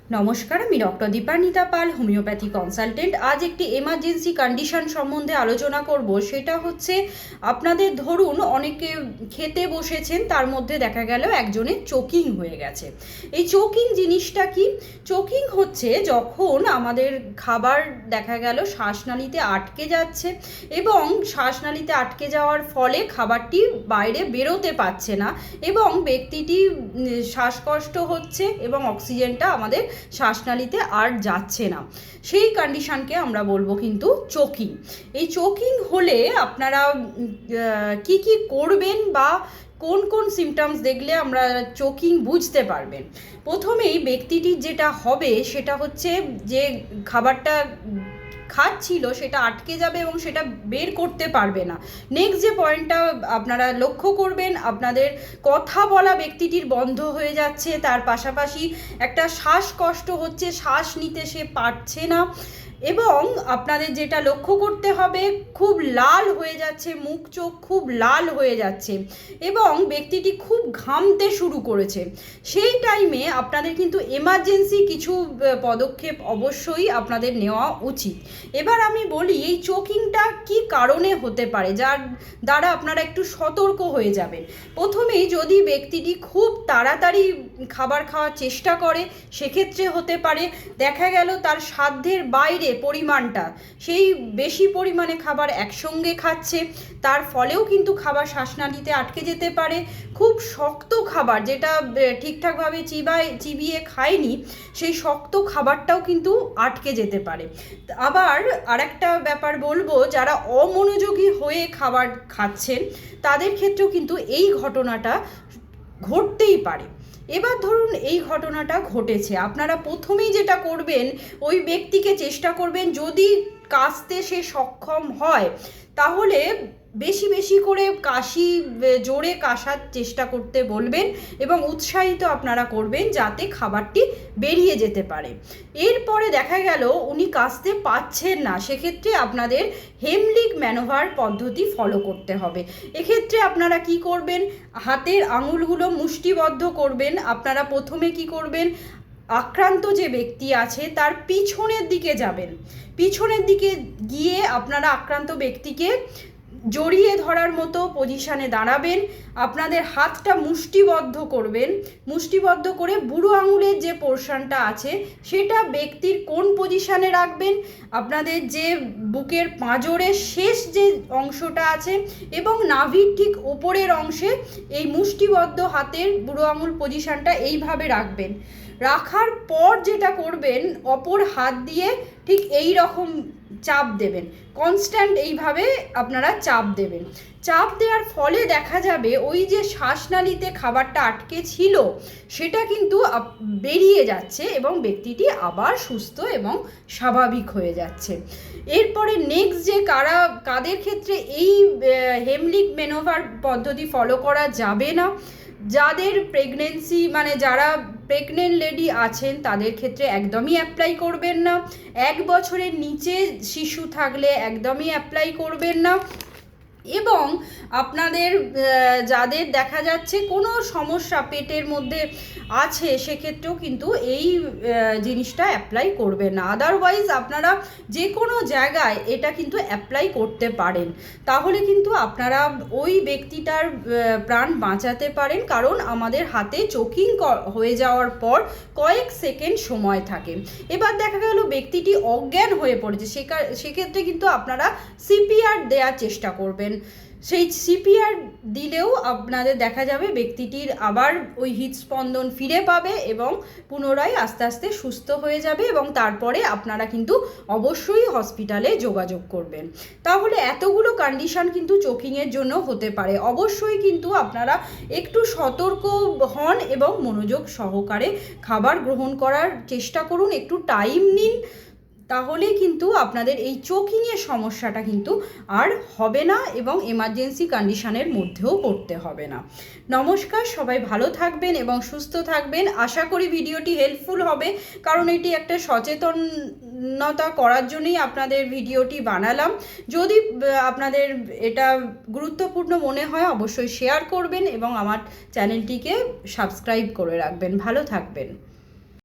নমস্কার, আমি ডক্টর দীপান্বিতা পাল, homeopathy consultant. আজ একটি এমার্জেন্সি কন্ডিশন সম্বন্ধে আলোচনা করব। সেটা হচ্ছে, আপনাদের ধরুন অনেকে খেতে বসেছেন, তার মধ্যে দেখা গেল একজনের চোকিং হয়ে গেছে। এই চোকিং জিনিসটা কি? চোকিং হচ্ছে যখন আমাদের খাবার দেখা গেল শ্বাসনালীতে আটকে যাচ্ছে এবং শ্বাসনালীতে আটকে যাওয়ার ফলে খাবারটি বাইরে বেরোতে পারছে না এবং ব্যক্তিটি শ্বাসকষ্ট হচ্ছে এবং অক্সিজেনটা আমাদের শ্বাসনালীতে আর যাচ্ছে না। সেই কন্ডিশনকে আমরা বলবো কিন্তু চোকিং। এই চোকিং হলে আপনারা কি কি করবেন বা কোন কোন সিমটমস দেখলে আমরা চোকিং বুঝতে পারবেন। প্রথমেই ব্যক্তিটির যেটা হবে সেটা হচ্ছে যে খাবারটা খাচ্ছিল সেটা আটকে যাবে এবং সেটা বের করতে পারবে না। নেক্সট যে পয়েন্টটা আপনারা লক্ষ্য করবেন, আপনাদের কথা বলা ব্যক্তিটির বন্ধ হয়ে যাচ্ছে, তার পাশাপাশি একটা শ্বাসকষ্ট হচ্ছে, শ্বাস নিতে সে পারছে না এবং আপনাদের যেটা লক্ষ্য করতে হবে, খুব লাল হয়ে যাচ্ছে, মুখ চোখ খুব লাল হয়ে যাচ্ছে এবং ব্যক্তিটি খুব ঘামতে শুরু করেছে। সেই টাইমে আপনাদের কিন্তু এমার্জেন্সি কিছু পদক্ষেপ অবশ্যই আপনাদের নেওয়া উচিত। এবার আমি বলি এই চোকিংটা কি কারণে হতে পারে, যার দ্বারা আপনারা একটু সতর্ক হয়ে যাবেন। প্রথমেই যদি ব্যক্তিটি খুব তাড়াতাড়ি খাবার খাওয়ার চেষ্টা করে, সেক্ষেত্রে হতে পারে দেখা গেল তার সাধ্যের বাইরে পরিমাণটা, সেই বেশি পরিমাণে খাবার একসঙ্গে খাচ্ছে, তার ফলেও কিন্তু খাবার শ্বাসনালীতে আটকে যেতে পারে। খুব শক্ত খাবার, যেটা ঠিকঠাকভাবে চিবিয়ে খায়নি, সেই শক্ত খাবারটাও কিন্তু আটকে যেতে পারে। আবার আরেকটা ব্যাপার বলবো, যারা অমনোযোগী হয়ে খাবার খাচ্ছেন তাদের ক্ষেত্রেও কিন্তু এই ঘটনাটা ঘটতেই পারে। এবার ধরুন এই ঘটনাটা ঘটেছে, আপনারা প্রথমেই যেটা করবেন, ওই ব্যক্তিকে চেষ্টা করবেন, যদি কাশতে সে সক্ষম হয় তাহলে বেশি বেশি করে জোরে কাশার চেষ্টা করতে বলবেন এবং উৎসাহিত আপনারা করবেন যাতে খাবারটি বেরিয়ে যেতে পারে। এরপরে দেখা গেল উনি কাশতে পাচ্ছেন না, সেক্ষেত্রে আপনাদের হেমলিক ম্যানোভার পদ্ধতি ফলো করতে হবে। এক্ষেত্রে আপনারা কি করবেন, হাতের আঙুলগুলো মুষ্টিবদ্ধ করবেন। আপনারা প্রথমে কি করবেন, আক্রান্ত যে ব্যক্তি আছে তার পিছনের দিকে যাবেন, পিছনের দিকে গিয়ে আপনারা আক্রান্ত ব্যক্তিকে জড়িয়ে ধরার মতো পজিশানে দাঁড়াবেন। আপনাদের হাতটা মুষ্টিবদ্ধ করবেন, মুষ্টিবদ্ধ করে বুড়ো আঙুলের যে পোর্শনটা আছে সেটা ব্যক্তির কোন পজিশানে রাখবেন, আপনাদের যে বুকের পাঁজরের শেষ যে অংশটা আছে এবং নাভির ঠিক ওপরের অংশে এই মুষ্টিবদ্ধ হাতের বুড়ো আঙুল পজিশানটা এইভাবে রাখবেন। রাখার পর যেটা করবেন, অপর হাত দিয়ে ঠিক এই রকম চাপ দেবেন, কনস্ট্যান্ট এইভাবে আপনারা চাপ দেবেন। চাপ দেওয়ার ফলে দেখা যাবে ওই যে শ্বাসনালীতে খাবারটা আটকে ছিল সেটা কিন্তু বেরিয়ে যাচ্ছে এবং ব্যক্তিটি আবার সুস্থ এবং স্বাভাবিক হয়ে যাচ্ছে। এরপরে নেক্সট যে কাদের ক্ষেত্রে এই হেমলিক ম্যানোভার পদ্ধতি ফলো করা যাবে না, যাদের প্রেগনেন্সি মানে যারা প্রেগনেন্ট লেডি আছেন তাদের ক্ষেত্রে একদমই অ্যাপ্লাই করবেন না। 1 বছরের নিচে শিশু থাকলে একদমই অ্যাপ্লাই করবেন না। এবং আপনাদের যাদের দেখা যাচ্ছে কোনো সমস্যা পেটের মধ্যে আছে সেক্ষেত্রেও কিন্তু এই জিনিসটা অ্যাপ্লাই করবেন না। আদারওয়াইজ আপনারা যে কোনো জায়গায় এটা কিন্তু অ্যাপ্লাই করতে পারেন, তাহলে কিন্তু আপনারা ওই ব্যক্তিটার প্রাণ বাঁচাতে পারেন। কারণ আমাদের হাতে চোকিং হয়ে যাওয়ার পর কয়েক সেকেন্ড সময় থাকে। এবার দেখা গেল ব্যক্তিটি অজ্ঞান হয়ে পড়েছে, সেক্ষেত্রে কিন্তু আপনারা সিপিআর দেওয়ার চেষ্টা করবেন। সেই সিপিআর দিলেও আপনাদের দেখা যাবে ব্যক্তিটির আবার ওই হৃদস্পন্দন ফিরে পাবে এবং পুনরায় আস্তে আস্তে সুস্থ হয়ে যাবে এবং তারপরে আপনারা কিন্তু অবশ্যই হসপিটালে যোগাযোগ করবেন। তাহলে এতগুলো কন্ডিশন কিন্তু চোকিংয়ের জন্য হতে পারে। অবশ্যই কিন্তু আপনারা একটু সতর্ক হন এবং মনোযোগ সহকারে খাবার গ্রহণ করার চেষ্টা করুন, একটু টাইম নিন, তাহলে কিন্তু আপনাদের এই চোকিংয়ের সমস্যাটা কিন্তু আর হবে না এবং এমার্জেন্সি কন্ডিশনের মধ্যেও পড়তে হবে না। নমস্কার, সবাই ভালো থাকবেন এবং সুস্থ থাকবেন। আশা করি ভিডিওটি হেল্পফুল হবে, কারণ এটি একটা সচেতনতা করার জন্যই আপনাদের ভিডিওটি বানালাম। যদি আপনাদের এটা গুরুত্বপূর্ণ মনে হয় অবশ্যই শেয়ার করবেন এবং আমার চ্যানেলটিকে সাবস্ক্রাইব করে রাখবেন। ভালো থাকবেন।